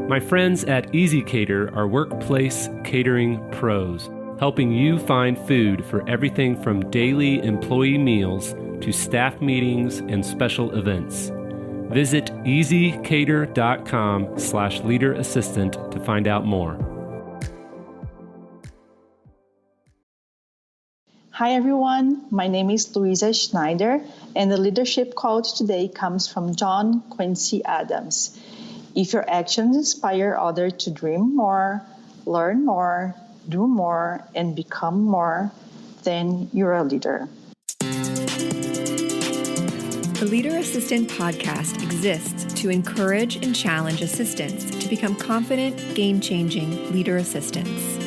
My friends at EasyCater are workplace catering pros, helping you find food for everything from daily employee meals to staff meetings and special events. Visit easycater.com/leaderassistant to find out more. Hi everyone, my name is Luiza Schneider, and the leadership quote today comes from John Quincy Adams. If your actions inspire others to dream more, learn more, do more, and become more, then you're a leader. The Leader Assistant podcast exists to encourage and challenge assistants to become confident, game-changing leader assistants.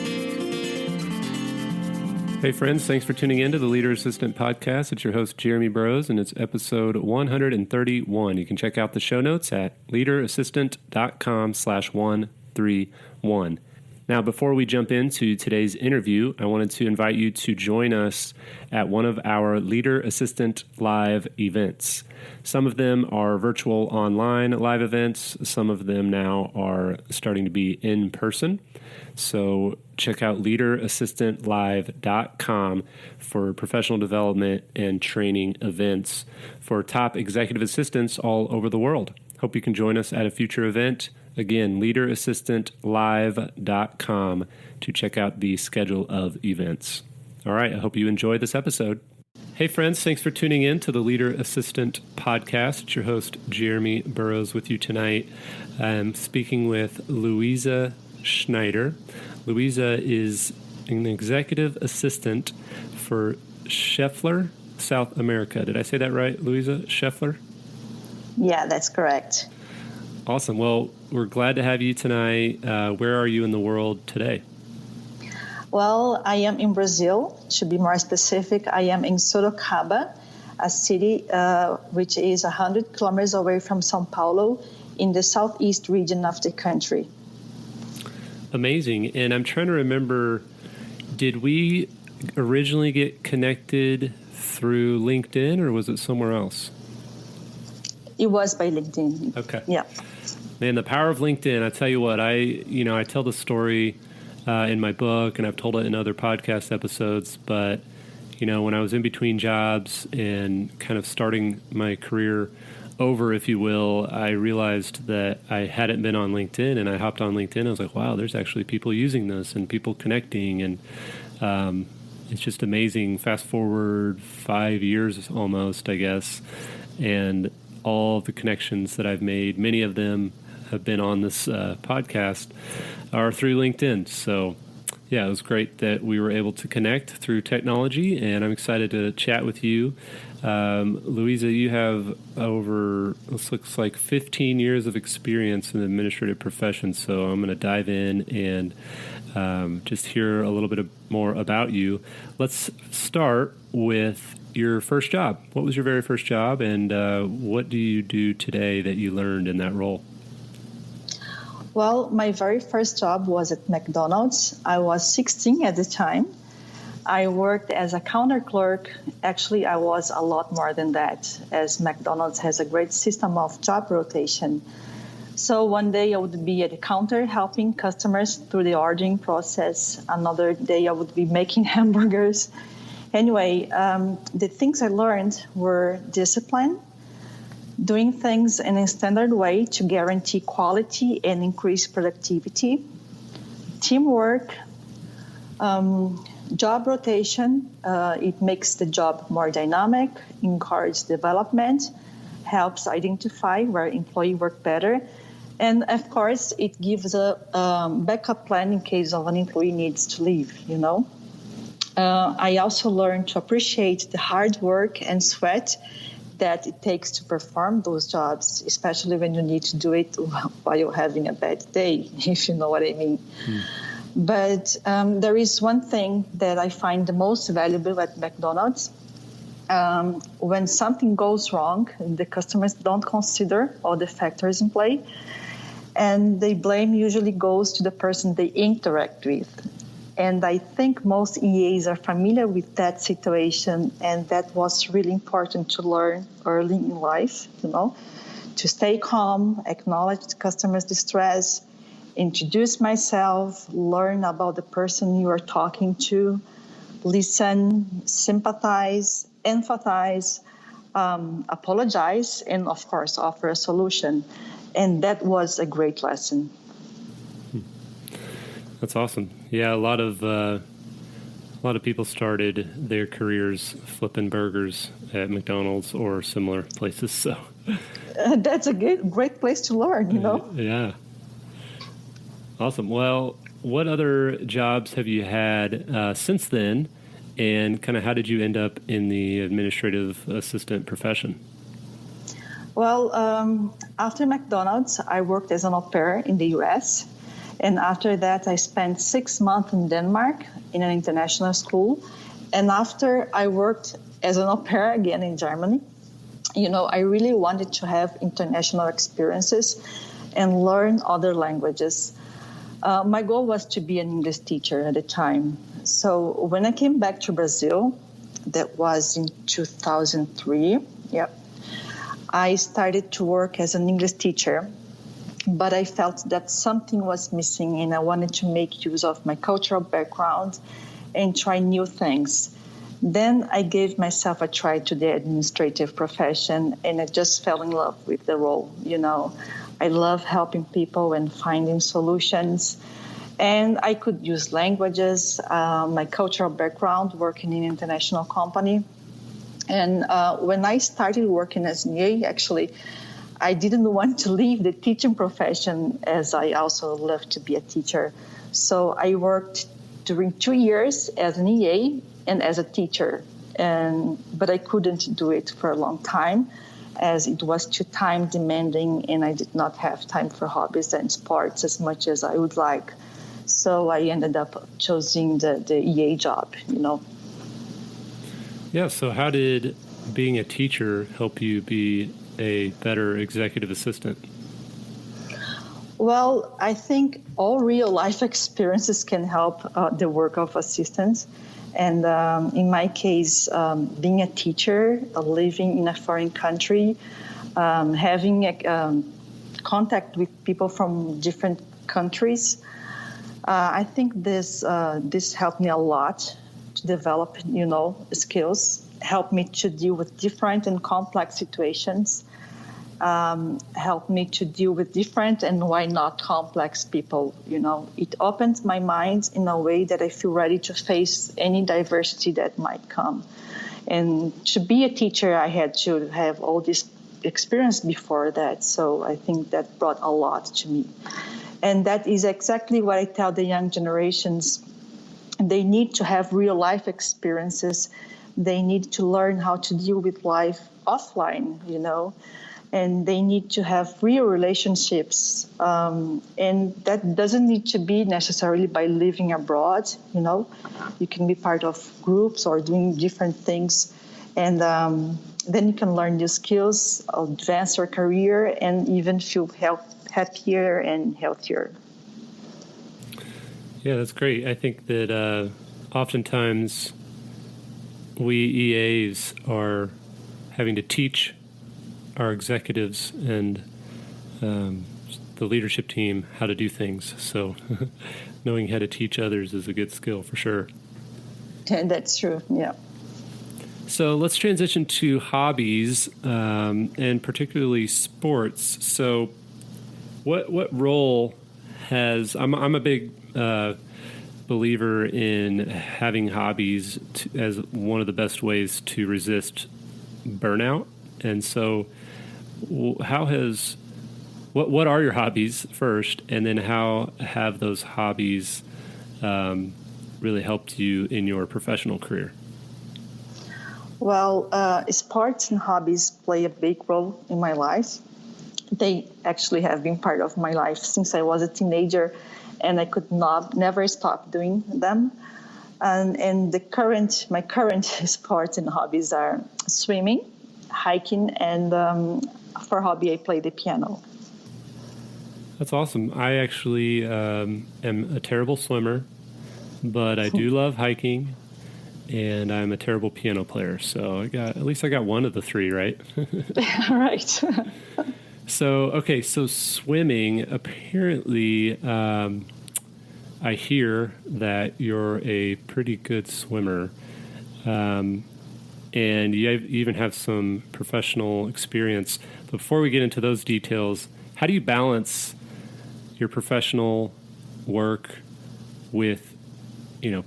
Hey friends, thanks for tuning in to the Leader Assistant Podcast. It's your host, Jeremy Burrows, and it's episode 131. You can check out the show notes at leaderassistant.com/131. Now, before we jump into today's interview, I wanted to invite you to join us at one of our Leader Assistant live events. Some of them are virtual online live events. Some of them now are starting to be in person. So check out leaderassistantlive.com for professional development and training events for top executive assistants all over the world. Hope you can join us at a future event. Again, leaderassistantlive.com to check out the schedule of events. All right, I hope you enjoy this episode. Hey friends, thanks for tuning in to the Leader Assistant Podcast. It's your host, Jeremy Burrows, with you tonight. I'm speaking with Luiza Schneider. Luiza is an executive assistant for Schaeffler, South America. Did I say that right, Luiza? Schaeffler? Yeah, that's correct. Awesome. Well, we're glad to have you tonight. Where are you in the world today? Well, I am in Brazil. To be more specific, I am in Sorocaba, a city which is 100 kilometers away from São Paulo in the southeast region of the country. Amazing. And I'm trying to remember, did we originally get connected through LinkedIn or was it somewhere else? It was by LinkedIn. Okay. Yeah. Man, the power of LinkedIn. I tell you what, I tell the story in my book and I've told it in other podcast episodes, but when I was in between jobs and kind of starting my career over, if you will, I realized that I hadn't been on LinkedIn, and I hopped on LinkedIn. I was like, wow, there's actually people using this and people connecting, and it's just amazing. Fast forward 5 years almost, I guess, and all the connections that I've made, many of them have been on this podcast, are through LinkedIn. So yeah, it was great that we were able to connect through technology, and I'm excited to chat with you. Luiza, you have over, this looks like 15 years of experience in the administrative profession, so I'm going to dive in and just hear a little bit more about you. Let's start with your first job. What was your very first job, and what do you do today that you learned in that role? Well, my very first job was at McDonald's. I was 16 at the time. I worked as a counter clerk. Actually, I was a lot more than that, as McDonald's has a great system of job rotation. So one day I would be at the counter helping customers through the ordering process. Another day I would be making hamburgers. Anyway, the things I learned were discipline, doing things in a standard way to guarantee quality and increase productivity, teamwork, job rotation. It makes the job more dynamic, encourages development, helps identify where employees work better, and of course, it gives a backup plan in case of an employee needs to leave, I also learned to appreciate the hard work and sweat that it takes to perform those jobs, especially when you need to do it while you're having a bad day, if you know what I mean. But there is one thing that I find the most valuable at McDonald's. When something goes wrong, the customers don't consider all the factors in play, and the blame usually goes to the person they interact with. And I think most EAs are familiar with that situation, and that was really important to learn early in life, to stay calm, acknowledge the customer's distress, introduce myself, learn about the person you are talking to, listen, sympathize, empathize, apologize, and of course, offer a solution. And that was a great lesson. That's awesome. Yeah, a lot of people started their careers flipping burgers at McDonald's or similar places. So that's a great place to learn, you know? Yeah. Awesome. Well, what other jobs have you had since then? And kind of how did you end up in the administrative assistant profession? Well, after McDonald's, I worked as an au pair in the U.S. And after that, I spent 6 months in Denmark in an international school. And after I worked as an au pair again in Germany, you know, I really wanted to have international experiences and learn other languages. My goal was to be an English teacher at the time. So when I came back to Brazil, that was in 2003, I started to work as an English teacher, but I felt that something was missing and I wanted to make use of my cultural background and try new things. Then I gave myself a try to the administrative profession and I just fell in love with the role. You know, I love helping people and finding solutions. And I could use languages, my cultural background, working in an international company. And when I started working as an EA, actually, I didn't want to leave the teaching profession as I also love to be a teacher. So I worked during 2 years as an EA and as a teacher. But I couldn't do it for a long time as it was too time demanding and I did not have time for hobbies and sports as much as I would like. So I ended up choosing the EA job, you know. Yeah, so how did being a teacher help you be a better executive assistant? Well, I think all real life experiences can help the work of assistants. And in my case, being a teacher, living in a foreign country, having contact with people from different countries, I think this helped me a lot to develop, you know, skills, helped me to deal with different and complex situations, helped me to deal with different and why not complex people. You know, it opens my mind in a way that I feel ready to face any diversity that might come. And to be a teacher, I had to have all this experience before that. So I think that brought a lot to me. And that is exactly what I tell the young generations. They need to have real life experiences. They need to learn how to deal with life offline, you know, and they need to have real relationships. And that doesn't need to be necessarily by living abroad, you know. You can be part of groups or doing different things. And then you can learn new skills, advance your career, and even feel happier and healthier. Yeah, that's great. I think that oftentimes we EAs are having to teach our executives and the leadership team how to do things. So knowing how to teach others is a good skill for sure. And that's true, yeah. So let's transition to hobbies and particularly sports. So what role has, I'm a big believer in having hobbies as one of the best ways to resist burnout. And so what are your hobbies first, and then how have those hobbies really helped you in your professional career? Well, sports and hobbies play a big role in my life. They actually have been part of my life since I was a teenager, and I could never stop doing them. And my current sports and hobbies are swimming, hiking, and for hobby, I play the piano. That's awesome. I actually am a terrible swimmer, but I do love hiking, and I'm a terrible piano player. So I got one of the three, right? Right. So swimming, apparently, I hear that you're a pretty good swimmer, and you even have some professional experience. Before we get into those details, how do you balance your professional work with,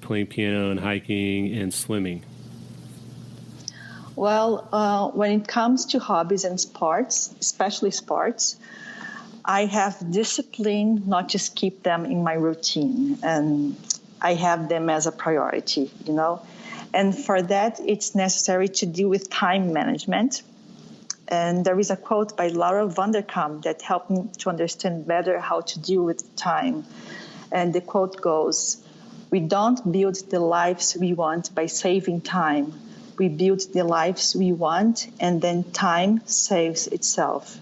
playing piano and hiking and swimming? Well, when it comes to hobbies and sports, especially sports, I have discipline not to skip them in my routine, and I have them as a priority, And for that, it's necessary to deal with time management. And there is a quote by Laura Vanderkam that helped me to understand better how to deal with time. And the quote goes, "We don't build the lives we want by saving time. We build the lives we want, and then time saves itself."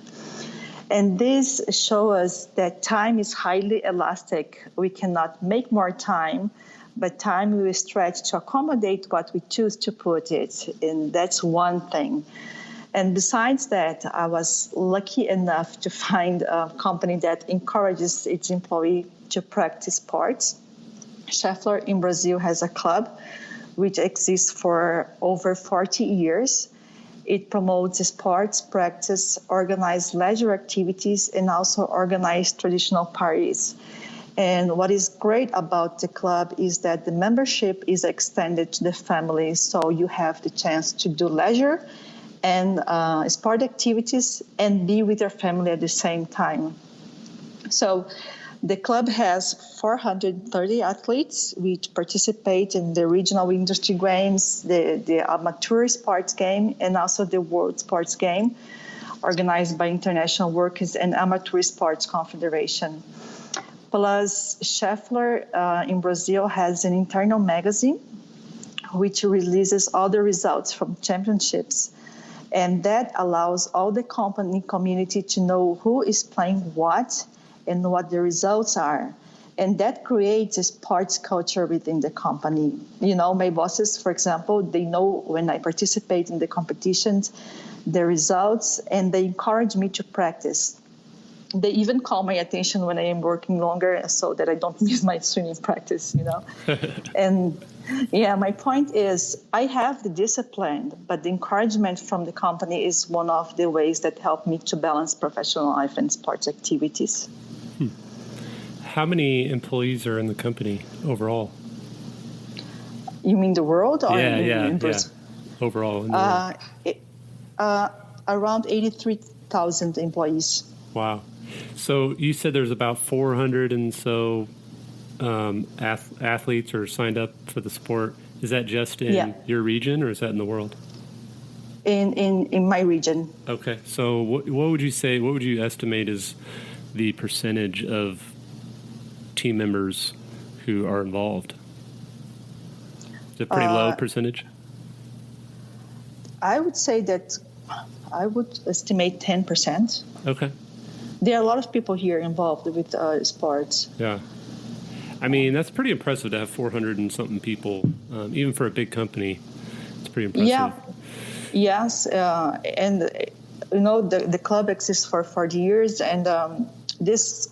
And this shows us that time is highly elastic. We cannot make more time, but time will stretch to accommodate what we choose to put it. And that's one thing. And besides that, I was lucky enough to find a company that encourages its employee to practice sports. Schaeffler in Brazil has a club which exists for over 40 years. It promotes sports practice, organizes leisure activities, and also organizes traditional parties. And what is great about the club is that the membership is extended to the family, so you have the chance to do leisure and sport activities and be with your family at the same time. So the club has 430 athletes which participate in the regional industry games, the amateur sports game, and also the world sports game, organized by International Workers and Amateur Sports Confederation. Plus, Schaeffler in Brazil has an internal magazine which releases all the results from championships. And that allows all the company community to know who is playing what and what the results are. And that creates a sports culture within the company. My bosses, for example, they know when I participate in the competitions, the results, and they encourage me to practice. They even call my attention when I am working longer so that I don't miss my swimming practice, And my point is I have the discipline, but the encouragement from the company is one of the ways that help me to balance professional life and sports activities. How many employees are in the company overall? You mean the world? Or in Brazil? Overall. In the world. Around 83,000 employees. Wow. So you said there's about 400 and so athletes are signed up for the sport. Is that just in your region or is that in the world? In my region. Okay. So what would you estimate is the percentage of team members who are involved? Is it a pretty low percentage? I would say that I would estimate 10%. Okay. There are a lot of people here involved with sports. Yeah. I mean, that's pretty impressive to have 400 and something people, even for a big company. It's pretty impressive. Yeah. Yes. And, the club exists for 40 years, and this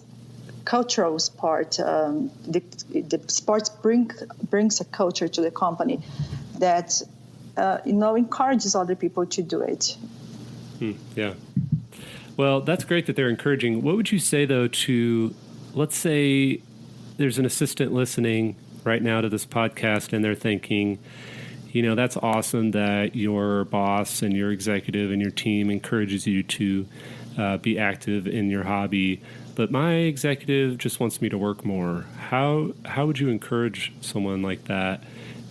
cultural sport, the sports brings a culture to the company that, encourages other people to do it. Yeah. Well, that's great that they're encouraging. What would you say, though, to, let's say there's an assistant listening right now to this podcast and they're thinking, that's awesome that your boss and your executive and your team encourages you to be active in your hobby, but my executive just wants me to work more. How would you encourage someone like that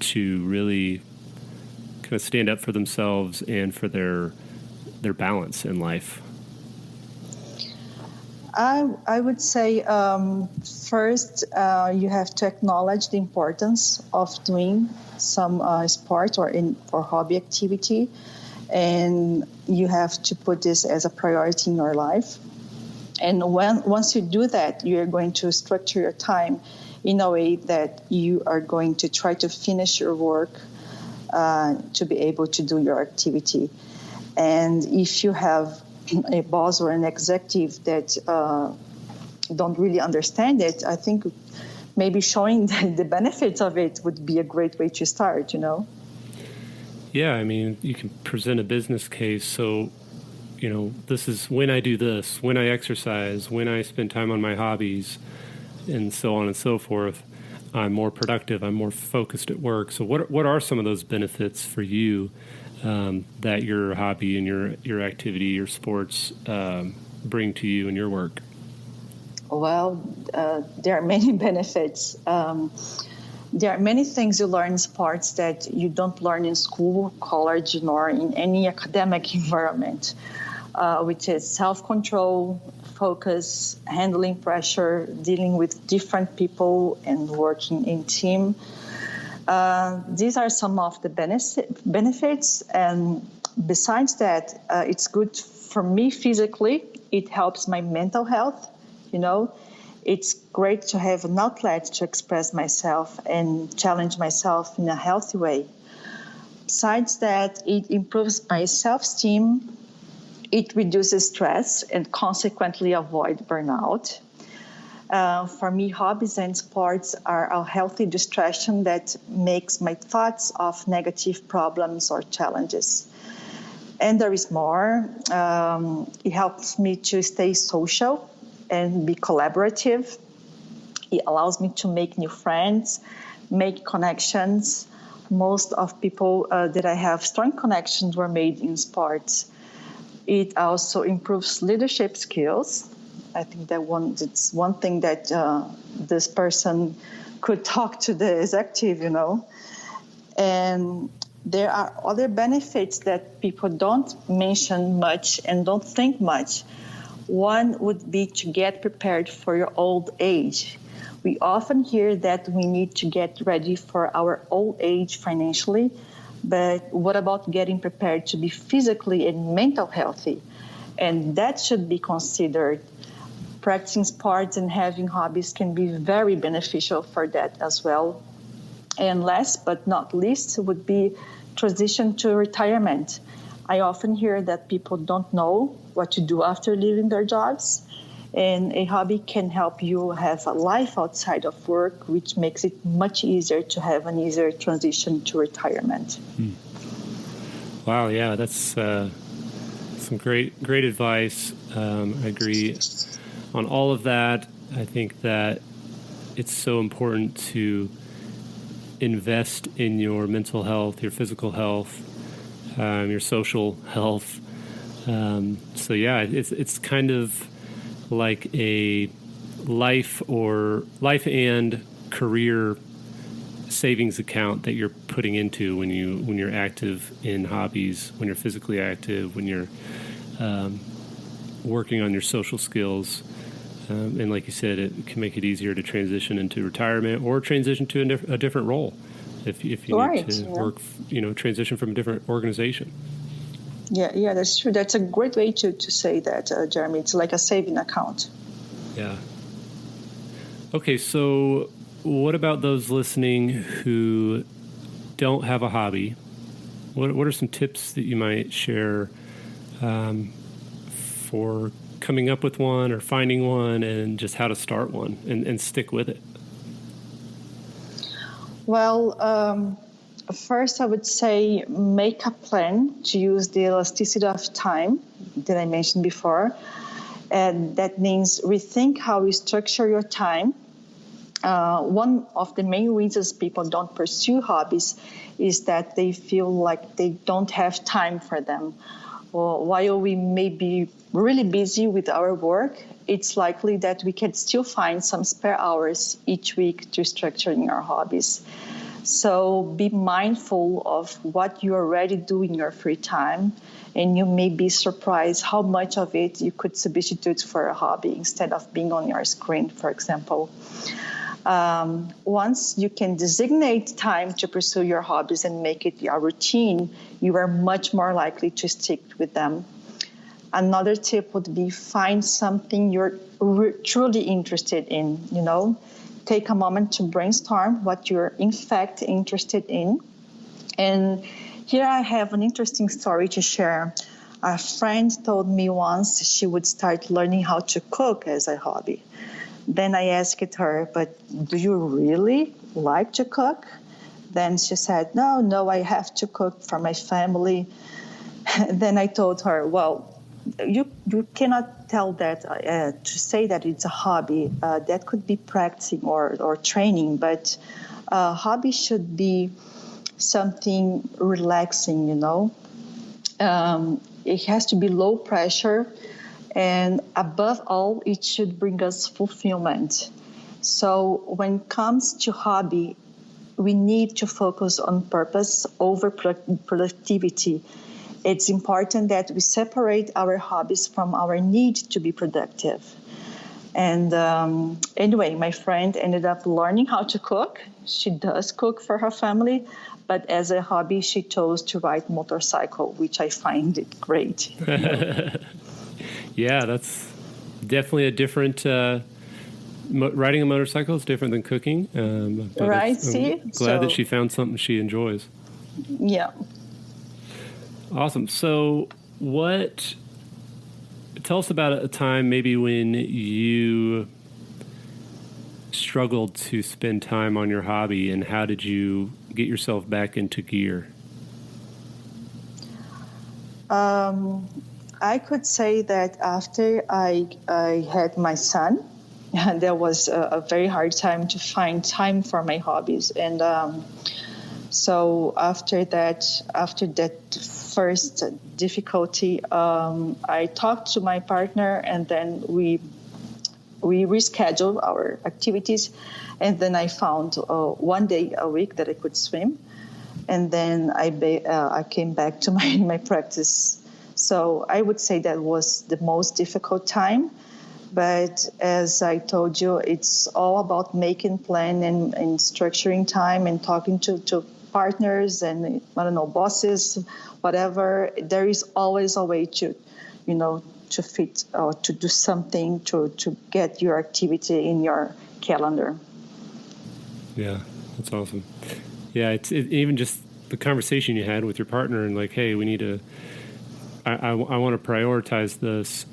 to really kind of stand up for themselves and for their balance in life? I would say first you have to acknowledge the importance of doing some sport or hobby activity, and you have to put this as a priority in your life. And once you do that, you are going to structure your time in a way that you are going to try to finish your work to be able to do your activity. And if you have a boss or an executive that don't really understand it, I think maybe showing the benefits of it would be a great way to start, Yeah, I mean, you can present a business case. So, this is when I do this, when I exercise, when I spend time on my hobbies, and so on and so forth. I'm more productive. I'm more focused at work. So what are some of those benefits for you that your hobby and your activity, your sports bring to you in your work? Well, there are many benefits. There are many things you learn in sports that you don't learn in school, college, nor in any academic environment, which is self-control, focus, handling pressure, dealing with different people, and working in team. These are some of the benefits. And besides that, it's good for me physically. It helps my mental health. It's great to have an outlet to express myself and challenge myself in a healthy way. Besides that, it improves my self-esteem. It reduces stress and consequently avoid burnout. For me, hobbies and sports are a healthy distraction that makes my thoughts of negative problems or challenges. And there is more. It helps me to stay social and be collaborative. It allows me to make new friends, make connections. Most of people that I have strong connections were made in sports. It also improves leadership skills. I think it's one thing that this person could talk to the executive, And there are other benefits that people don't mention much and don't think much. One would be to get prepared for your old age. We often hear that we need to get ready for our old age financially, but what about getting prepared to be physically and mental healthy? And that should be considered. Practicing sports and having hobbies can be very beneficial for that as well. And last but not least would be transition to retirement. I often hear that people don't know what to do after leaving their jobs. And a hobby can help you have a life outside of work, which makes it much easier to have an easier transition to retirement. Wow, yeah, that's some great advice. I agree on all of that. I think that it's so important to invest in your mental health, your physical health, your social health. So yeah, it's kind of like a life and career savings account that you're putting into when you're active in hobbies, when you're physically active, when you're working on your social skills. And like you said, it can make it easier to transition into retirement or transition to a different role if you need to work, transition from a different organization. Yeah, that's true. That's a great way to say that, Jeremy. It's like a saving account. Yeah. Okay, so what about those listening who don't have a hobby? What are some tips that you might share for coming up with one or finding one and just how to start one and stick with it? Well, first I would say make a plan to use the elasticity of time that I mentioned before. And that means rethink how you structure your time. One of the main reasons people don't pursue hobbies is that they feel like they don't have time for them. While we may be really busy with our work, it's likely that we can still find some spare hours each week to structuring our hobbies. So be mindful of what you already do in your free time, and you may be surprised how much of it you could substitute for a hobby instead of being on your screen, for example. Once you can designate time to pursue your hobbies and make it your routine, you are much more likely to stick with them. Another tip would be find something you're truly interested in, Take a moment to brainstorm what you're in fact interested in. And here I have an interesting story to share. A friend told me once she would start learning how to cook as a hobby. Then I asked her, but do you really like to cook? Then she said, no, I have to cook for my family. Then I told her, well, you cannot tell that, to say that it's a hobby. That could be practicing or training, but hobby should be something relaxing, It has to be low pressure, and above all, it should bring us fulfillment. So when it comes to hobby, we need to focus on purpose over productivity. It's important that we separate our hobbies from our need to be productive. And anyway, my friend ended up learning how to cook. She does cook for her family, but as a hobby, she chose to ride motorcycle, which I find it great. Yeah, that's definitely a different. Riding a motorcycle is different than cooking. Right? I'm glad that she found something she enjoys. Yeah. Awesome. So, tell us about a time maybe when you struggled to spend time on your hobby, and how did you get yourself back into gear? I could say that after I had my son, there was a very hard time to find time for my hobbies. And so after that first difficulty, I talked to my partner, and then we rescheduled our activities. And then I found 1 day a week that I could swim. And then I came back to my practice. So I would say that was the most difficult time. But as I told you, it's all about making plan and structuring time and talking to partners and, bosses, whatever. There is always a way to fit or to do something to get your activity in your calendar. Yeah, that's awesome. Yeah, it's even just the conversation you had with your partner and like, hey, we need to, I want to prioritize this.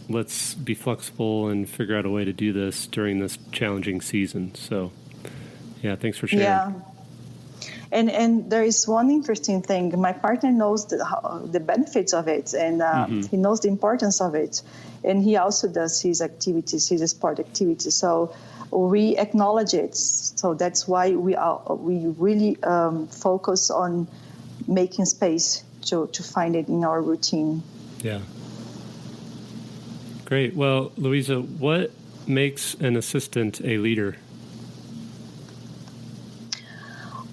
Let's be flexible and figure out a way to do this during this challenging season. So, yeah, thanks for sharing. Yeah. And there is one interesting thing. My partner knows the benefits of it, and he knows the importance of it. And he also does his activities, his sport activities. So we acknowledge it. So that's why we really focus on making space to find it in our routine. Yeah. Great. Well, Luiza, what makes an assistant a leader?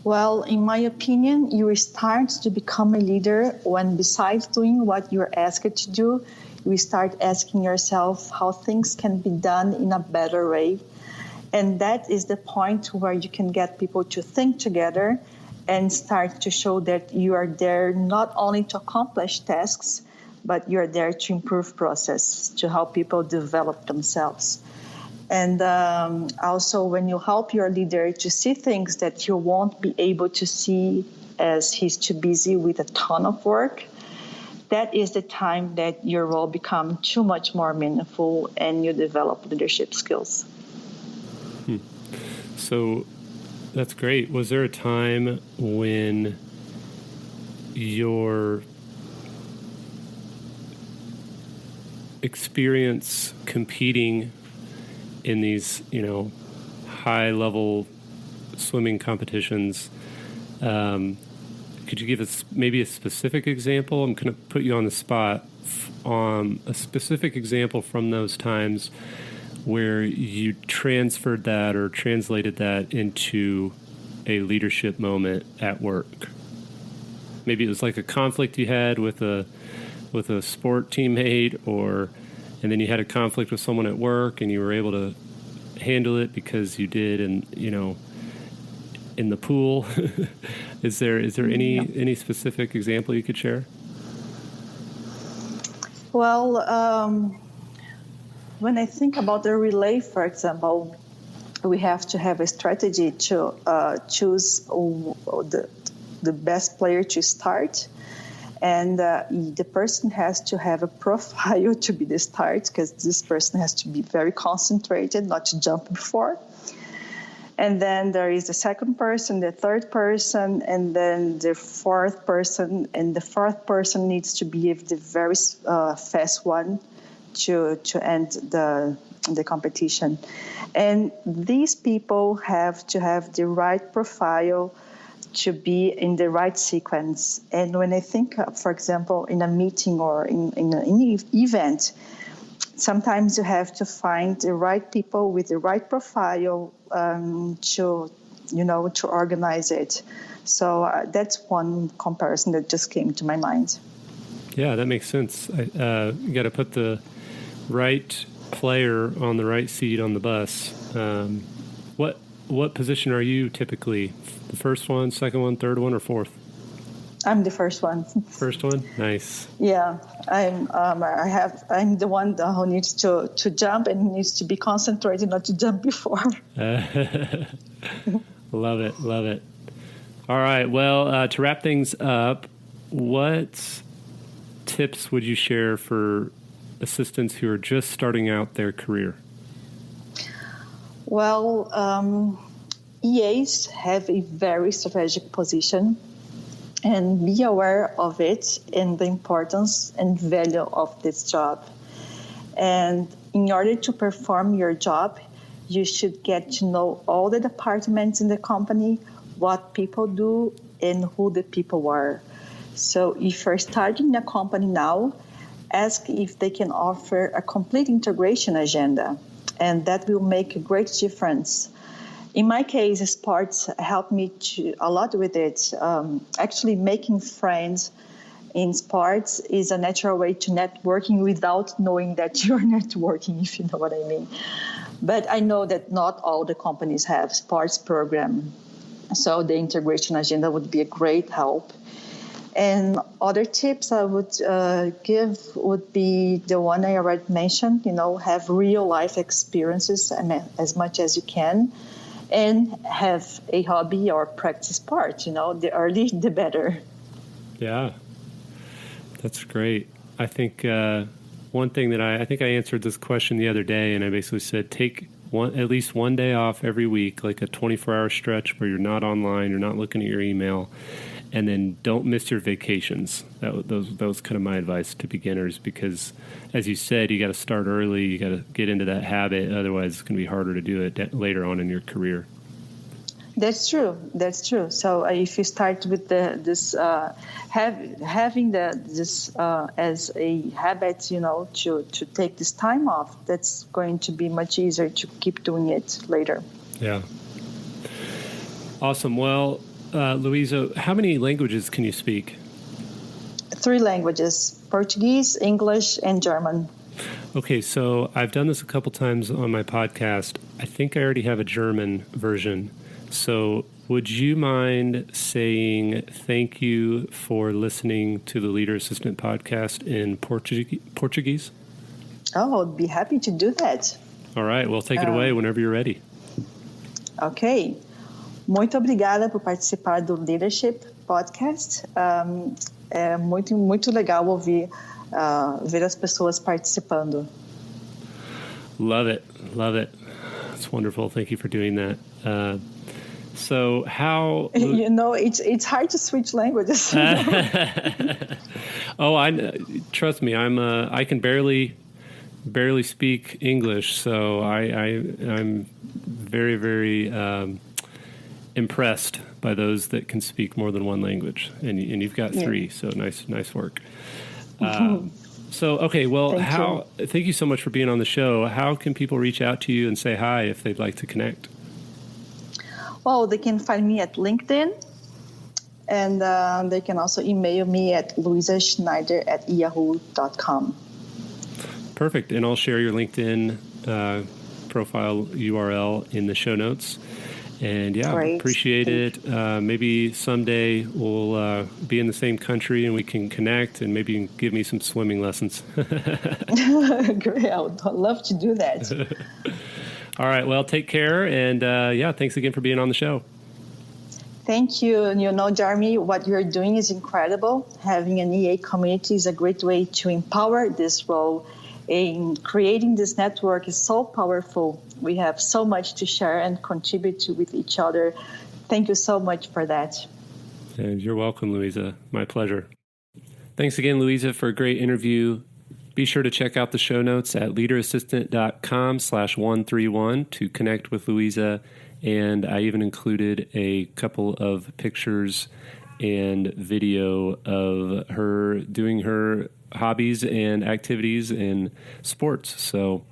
Well, in my opinion, you start to become a leader when, besides doing what you're asked to do, you start asking yourself how things can be done in a better way. And that is the point where you can get people to think together and start to show that you are there not only to accomplish tasks, but you're there to improve process, to help people develop themselves. And also when you help your leader to see things that you won't be able to see as he's too busy with a ton of work, that is the time that your role becomes too much more meaningful and you develop leadership skills. So that's great. Was there a time when your experience competing in these, high-level swimming competitions, could you give us maybe a specific example? I'm going to put you on the spot on a specific example from those times where you transferred that or translated that into a leadership moment at work. Maybe it was like a conflict you had with a sport teammate, and then you had a conflict with someone at work and you were able to handle it because you did, and in the pool. Is there any specific example you could share? Well, when I think about the relay, for example, we have to have a strategy to choose the best player to start. And the person has to have a profile to be the start, because this person has to be very concentrated, not to jump before. And then there is the second person, the third person, and then the fourth person. And the fourth person needs to be the very fast one to end the competition. And these people have to have the right profile to be in the right sequence. And when I think, for example, in a meeting or in an event, sometimes you have to find the right people with the right profile to organize it. So that's one comparison that just came to my mind. Yeah, that makes sense. You got to put the right player on the right seat on the bus. What position are you typically? The first one, second one, third one, or fourth? I'm the first one. First one? Nice. Yeah, I'm the one who needs to jump and needs to be concentrated not to jump before. Love it. All right. Well, to wrap things up, what tips would you share for assistants who are just starting out their career? Well, EAs have a very strategic position, and be aware of it and the importance and value of this job. And in order to perform your job, you should get to know all the departments in the company, what people do, and who the people are. So if you're starting a company now, ask if they can offer a complete integration agenda, and that will make a great difference. In my case, sports helped me a lot with it. Actually, making friends in sports is a natural way to networking without knowing that you're networking, if you know what I mean. But I know that not all the companies have sports program, so the integration agenda would be a great help. And other tips I would give would be the one I already mentioned, have real life experiences as much as you can, and have a hobby or practice sport. The earlier, the better. Yeah, that's great. I think one thing that I think I answered this question the other day, and I basically said take at least one day off every week, like a 24-hour stretch where you're not online, you're not looking at your email. And then don't miss your vacations. That was kind of my advice to beginners, because, as you said, you got to start early. You got to get into that habit. Otherwise, it's going to be harder to do it later on in your career. That's true. So if you start with having this as a habit, to take this time off, that's going to be much easier to keep doing it later. Yeah. Awesome. Well, Luiza, how many languages can you speak? 3 languages: Portuguese, English, and German. Okay, so I've done this a couple times on my podcast. I think I already have a German version. So would you mind saying thank you for listening to the Leader Assistant podcast in Portuguese? Oh, I'd be happy to do that. All right, well, take it away whenever you're ready. Okay. Muito obrigada por participar do Leadership Podcast. É muito legal ouvir, ver as pessoas participando. Love it. It's wonderful. Thank you for doing that. So how... it's hard to switch languages. Trust me, I can barely speak English, so I'm very, very... impressed by those that can speak more than one language, and you've got 3, so nice work. So okay, well, thank you so much for being on the show. How can people reach out to you and say hi if they'd like to connect? Well, they can find me at LinkedIn, and they can also email me at luizaschneider@yahoo.com. Perfect, and I'll share your LinkedIn profile URL in the show notes. And appreciate it. Maybe someday we'll be in the same country and we can connect, and maybe you can give me some swimming lessons. Great. I would love to do that. All right. Well, take care. And thanks again for being on the show. Thank you. And Jeremy, what you're doing is incredible. Having an EA community is a great way to empower this role. In creating this network is so powerful. We have so much to share and contribute to with each other. Thank you so much for that. And you're welcome, Luiza. My pleasure. Thanks again, Luiza, for a great interview. Be sure to check out the show notes at leaderassistant.com/131 to connect with Luiza. And I even included a couple of pictures and video of her doing her hobbies and activities in sports. So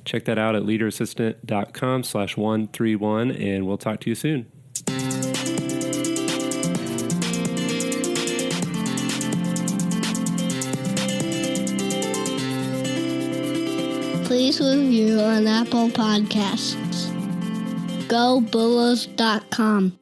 check that out at leaderassistant.com/131, and we'll talk to you soon. Please review on Apple Podcasts. GoBulls.com